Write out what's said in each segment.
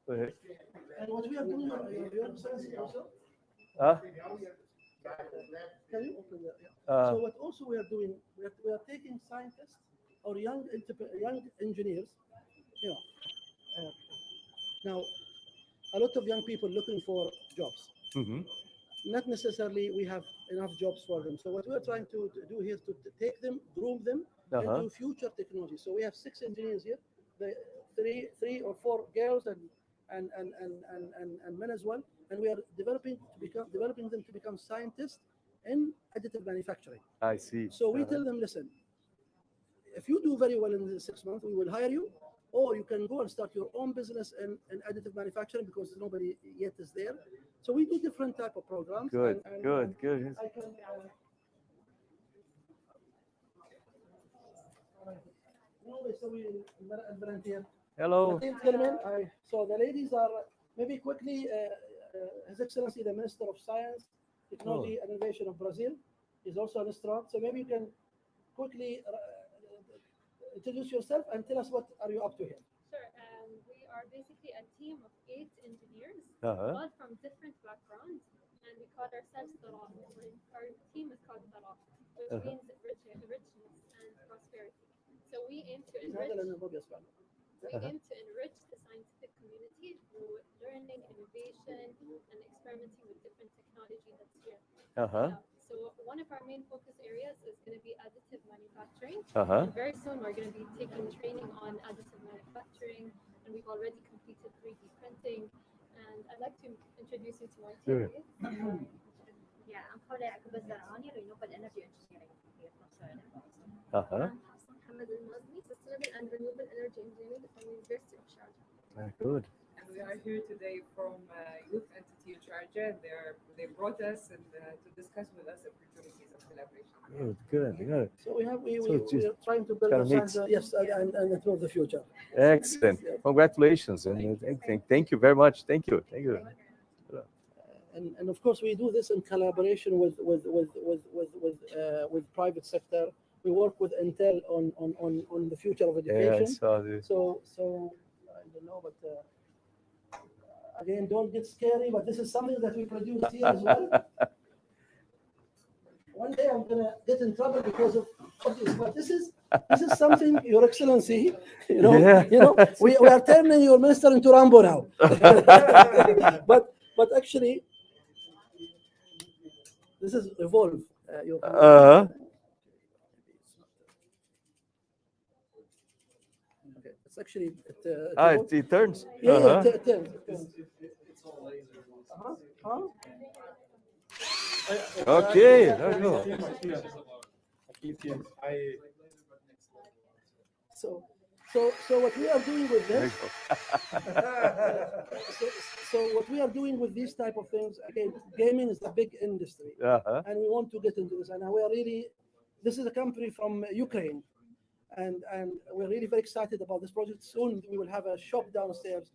Okay. And what we are doing, you understand also? Uh, Can you open that? Yeah. uh, So what also we are doing, we are taking scientists or young engineers, you know, uh, now a lot of young people looking for jobs. mhm. Not necessarily we have enough jobs for them. So what we are trying to do here is to take them, groom them Uh-huh. into future technology. So we have 6 engineers here, the three or four girls and men as well, and we are developing them to become scientists in additive manufacturing. I see. So we tell them, listen, if you do very well in the 6 months, we will hire you, or you can go and start your own business in additive manufacturing because nobody yet is there. So we do different type of programs. Good, And good, good. I can. So we volunteer. Hello. Gentlemen, so the ladies are maybe quickly. His Excellency the Minister of Science, Technology and Innovation of Brazil is also an astronaut. So maybe you can quickly introduce yourself and tell us what are you up to here. Sure. We are basically a team of 8 engineers, Uh-huh. all from different backgrounds, and we call ourselves Taraf. Our team is called Taraf, which Uh-huh. means richness and prosperity. So we aim to هذا enrich. لأنه ما بيسمع. We aim to enrich the scientific community through learning, innovation, and experimenting with different technology that's here. Uh-huh. So one of our main focus areas is going to be additive manufacturing. Uh-huh. And very soon we're going to be taking training on additive manufacturing, and we've already completed 3D printing. And I'd like to introduce you to my Sure. team. Yeah, I'm Paula Akbazarani, renewable energy engineering here from Sudan. Uh-huh. I'm Hassan Mohammed Al-Mazni, sustainable and renewable energy engineering from the University of Sharjah. Good. And we are here today from Youth Entity in Sharjah. They brought us and to discuss with us opportunities of collaboration. Good, good, good. So we have So we are trying to build kind a of mix. science, yes, and for the future. Excellent. Congratulations. And thank you very much. Thank you. Thank you. And of course we do this in collaboration with private sector. We work with Intel on the future of Yeah, I education. saw this. So I don't know, but again, don't get scary. But this is something that we produce here as well. One day I'm gonna get in trouble because of this, but this is something, Your Excellency. Yeah. We are turning your minister into Rambo now. but actually, this is evolve. Uh-huh. Okay, it's actually It turns. yeah, Uh-huh. it turns. It's all laser. Huh? Okay, there we go. So what we are doing with There this, you go. so what we are doing with these type of things, again, gaming is a big industry, Uh-huh. and we want to get into this. And we are really, this is a company from Ukraine, and we're really very excited about this project. Soon we will have a shop downstairs,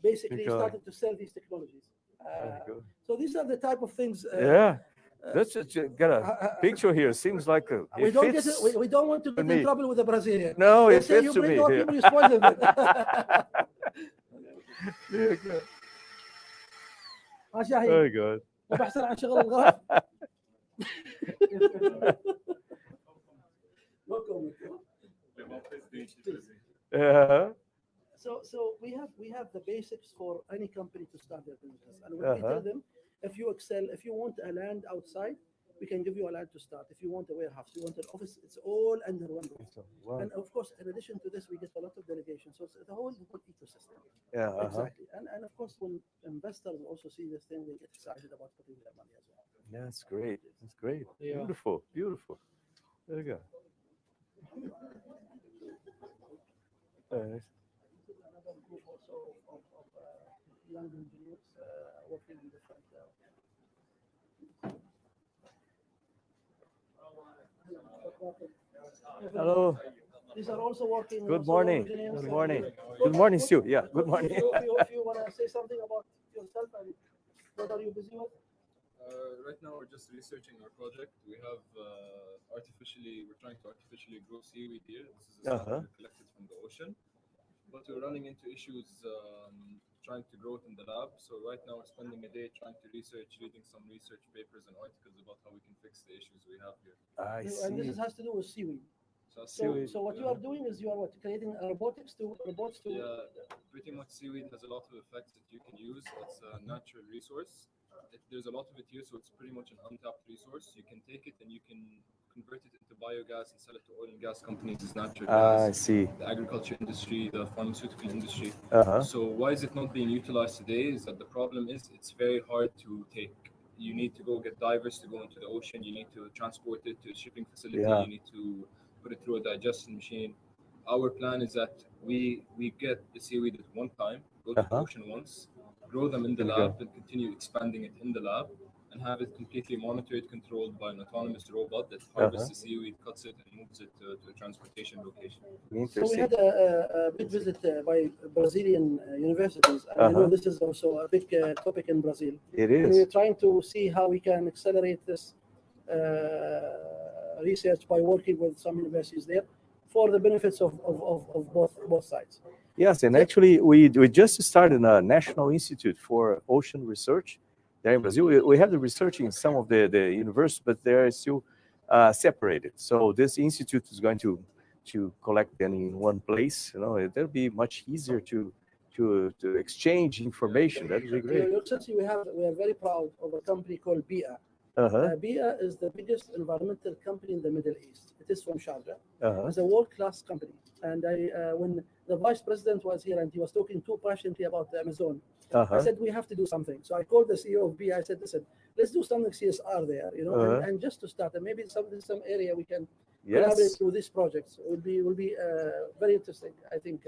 basically Good. starting to sell these technologies. Very good. So these are the type of things. Yeah. That's got a picture here. Seems like We it don't get fits. we don't want to get me. in trouble with the Brazilian. No, They it say you fits to bring me. our Yeah. people, you spoil them. Yeah, good. شاهين Very good. مو بحسن عن شغل الغرف. Yeah. So we have the basics for any company to start their business, and what we tell them, if you excel, if you want a land outside, we can give you a land to start. If you want a warehouse, you want an office, it's all under one roof. Wow. And of course, in addition to this, we get a lot of delegation. So it's the whole ecosystem. Yeah. Uh-huh. Exactly. And of course, when investors also see this thing, they get excited about putting their money as well. That's great. That's great. Yeah. Beautiful. Beautiful. There you go. This is another group also of young engineers working in different. Hello. These are also working. Good also morning. engineers. Good morning. Good morning, Stu. Yeah. Good morning. If you want to say something about yourself and what are you busy with? Right now, we're just researching our project. We have we're trying to artificially grow seaweed here. This is a sample we collected from the ocean. but we're running into issues trying to grow it in the lab. So right now we're spending a day trying to reading some research papers and articles about how we can fix the issues we have here. I And see. this has to do with seaweed. So Seaweed, So what you are doing is you are creating robots to yeah, pretty much seaweed has a lot of effects that you can use. It's a natural resource. There's a lot of it here, so it's pretty much an untapped resource. You can take it and you can convert it into biogas and sell it to oil and gas companies as natural I gas, see. the agriculture industry, the pharmaceutical industry. Uh-huh. So why is it not being utilized today? Is that the problem is it's very hard to take. You need to go get divers to go into the ocean. You need to transport it to a shipping facility. Yeah. You need to put it through a digestion machine. Our plan is that we get the seaweed at one time, go to the Uh-huh. ocean once, grow them in the Okay. lab, and continue expanding it in the lab, and have it completely monitored, controlled by an autonomous robot that harvests the seaweed, cuts it, and moves it to a transportation location. So we Interesting. had a big visit by Brazilian universities. And I know Uh-huh. this is also a big topic in Brazil. It And we're is. trying to see how we can accelerate this research by working with some universities there for the benefits of both sides. Yes, and actually, we just started a National Institute for Ocean Research there in Brazil. We have the research in some of the universities, but they are still separated. So this institute is going to collect them in one place. You know, it'll be much easier to exchange information. That would be great. Your Excellency, we are very proud of a company called BIA. Uh-huh. BIA is the biggest environmental company in the Middle East. It is from Sharjah. Uh-huh. It's a world-class company. And when the vice president was here and he was talking too passionately about the Amazon, I Uh-huh. said we have to do something. So I called the CEO of BIA. I said, listen, let's do something CSR there, you know, and just to start, and maybe some area we can collaborate Yes. through these projects. It will be very interesting, I think.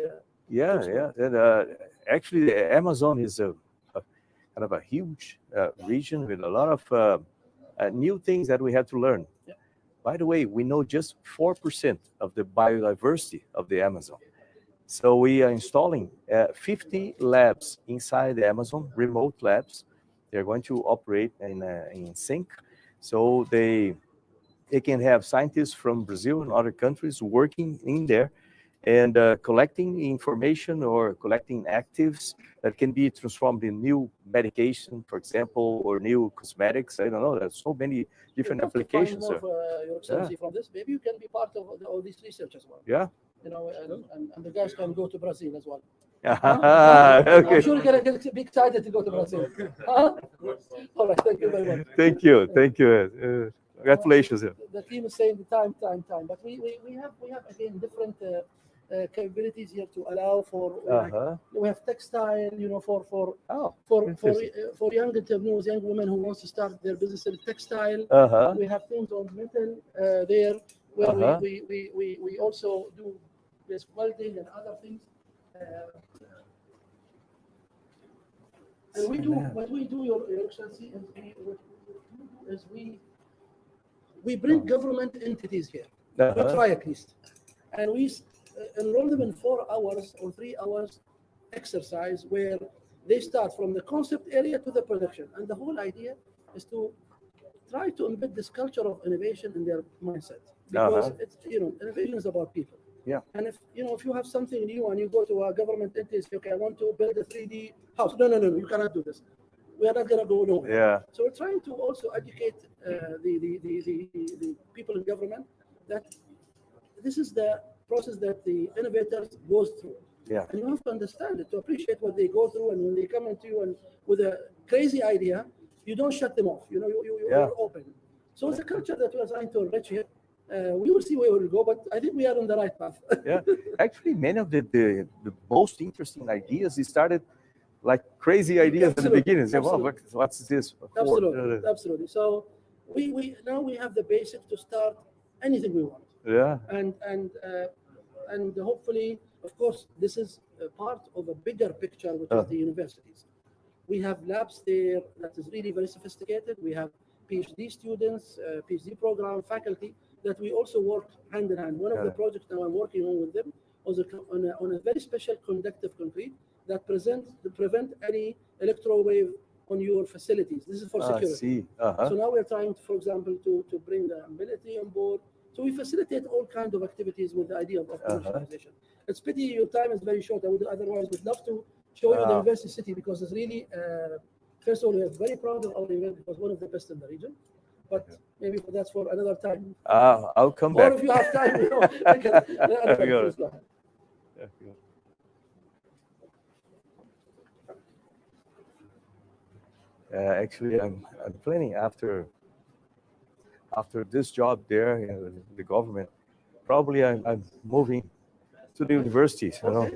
Yeah, yeah. And actually, the Amazon is a kind of a huge region with a lot of new things that we have to learn. Yeah. By the way, we know just 4% of the biodiversity of the Amazon. So we are installing 50 labs inside the Amazon, remote labs. They're going to operate in sync. So they can have scientists from Brazil and other countries working in there and collecting information or collecting actives that can be transformed in new medication, for example, or new cosmetics. I don't know. There's so many different We'd love to find applications. more of, Your Excellency, from this. Maybe you can be part of all this research as well. Yeah. You know, and the guys can go to Brazil as well. Okay. I'm sure you're going to get excited to go to Brazil. Huh? All right, thank you very much. Thank you. Thank you. Congratulations. The team is saying time. But we have again different capabilities here to allow for we have textile, you know, for young entrepreneurs, young women who wants to start their business in textile. We have things on metal there where we also do this welding and other things. And what we do, Your Excellency, is we bring government entities here. We try at least, and we enroll them in 4 hours or 3 hours exercise where they start from the concept area to the production. And the whole idea is to try to embed this culture of innovation in their mindset, because it's, you know, innovation is about people. Yeah. And if you have something new and you go to a government entity, say, okay, I want to build a 3D house. No, you cannot do this. We are not going to go nowhere. Yeah. So we're trying to also educate the people in government that this is the process that the innovators goes through. Yeah. And you have to understand it, to appreciate what they go through. And when they come into you and with a crazy idea, you don't shut them off. You know, you're open. So it's a culture that we're trying to enrich here. We will see where we'll go, but I think we are on the right path. Yeah. Actually, many of the most interesting ideas started like crazy ideas at the beginning. Say, well, what's this for? Absolutely. So we now we have the basic to start anything we want. Yeah. And hopefully, of course, this is a part of a bigger picture, which is the universities. We have labs there that is really very sophisticated. We have PhD students, PhD program, faculty that we also work hand in hand. One of the projects now I'm working on with them was on a very special conductive concrete that prevent any electrowave on your facilities. This is for security. So now we're trying, for example, to bring the military on board. So we facilitate all kinds of activities with the idea of commercialization. It's pity your time is very short. I would otherwise would love to show you the Ah. university city because it's really, first of all, we're very proud of our event because one of the best in the region. But maybe that's for another time. I'll come Or back. if you have time, you know, we can, please go ahead. Actually, I'm planning after this job there in the government. Probably I'm moving to the universities. You know.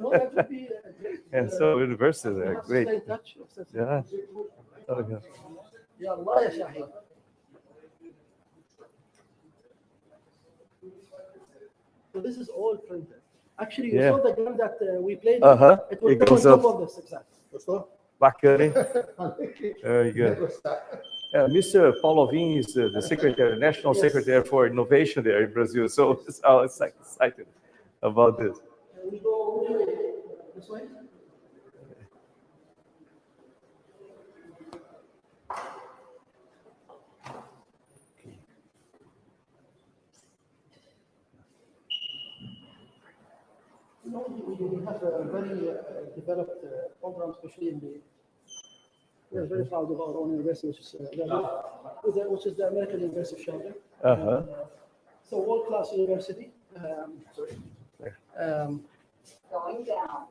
No, that would be great. And so universities We are have to great. stay in touch. Yeah. Okay. Ya Allah, ya Shahid. So this is all printed. Actually, you Yeah. saw the gun that we played. Uh-huh. It will It come on goes top up. of this, exactly. Bacana, hein? Very good. Mr. Paulo Alvim is the secretary, national secretary for innovation there in Brazil. So I was excited about this. We go this way. You know, we have a very developed program, especially in the. We're very proud of our own university, which is the American University of Sharjah. Uh-huh. So world-class university. Going down.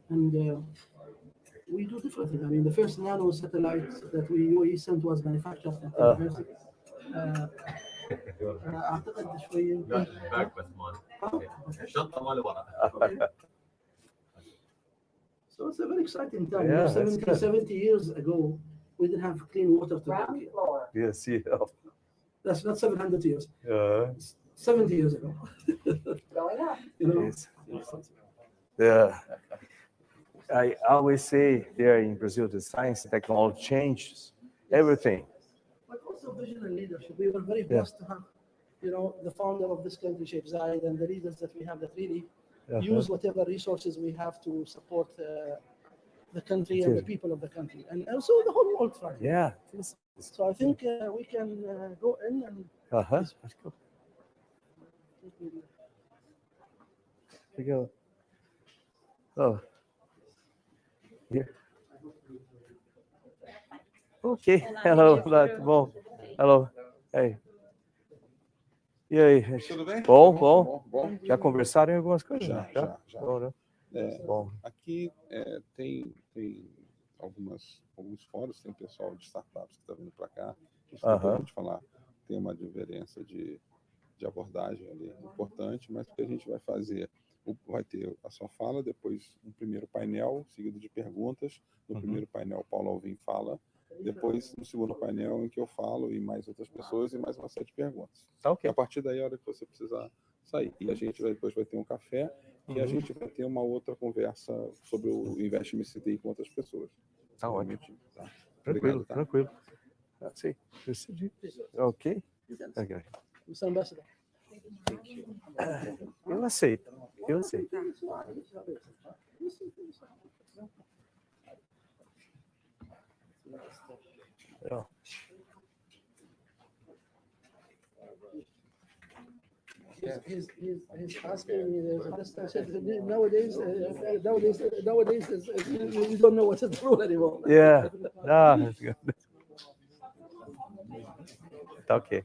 And we do different things. I mean, the first Nano Satellite that we sent was manufactured at the university. أعتقد شوية. So it's a very exciting time. Yeah, You know, that's good. 70 years ago, we didn't have clean water to Ground drink. floor. Yes, yeah. That's not 700 years. 70 years ago. Going up. You know. Yes. Yeah. I always say there in Brazil, the science and technology changes everything. But also vision and leadership. We were very blessed to have, you know, the founder of this country, Sheikh Zayed, and the leaders that we have that really use whatever resources we have to support the country and the people of the country, and also the whole world. Frankly. Yeah. So I think we can go in and. Let's go. Here we go. Oh. Here. Ok. Hello, tudo bom? Hello. Hey. E aí? Tudo bem? Bom. Já conversaram em algumas coisas? Já. Bom, né? Bom. Aqui tem alguns fóruns, tem pessoal de startups que está vindo para cá. A gente acabou de falar, tem uma diferença de abordagem ali importante, mas o que a gente vai fazer? Vai ter a sua fala, depois um primeiro painel, seguido de perguntas. No primeiro painel, o Paulo Alvim fala. Depois, no segundo painel, em que eu falo e mais outras pessoas e mais uma série de perguntas. Tá ok. A partir daí, a hora que você precisar sair. E a gente depois vai ter um café e a gente vai ter uma outra conversa sobre o Investment City com outras pessoas. Tá ótimo. Tá? Tranquilo, Obrigado, tá? tranquilo. Sim, decidi. Ok. Ok. Mr. Ambassador. Eu aceito. He's asking me this. I said, nowadays, you don't know what to do anymore. Yeah. Tá ok.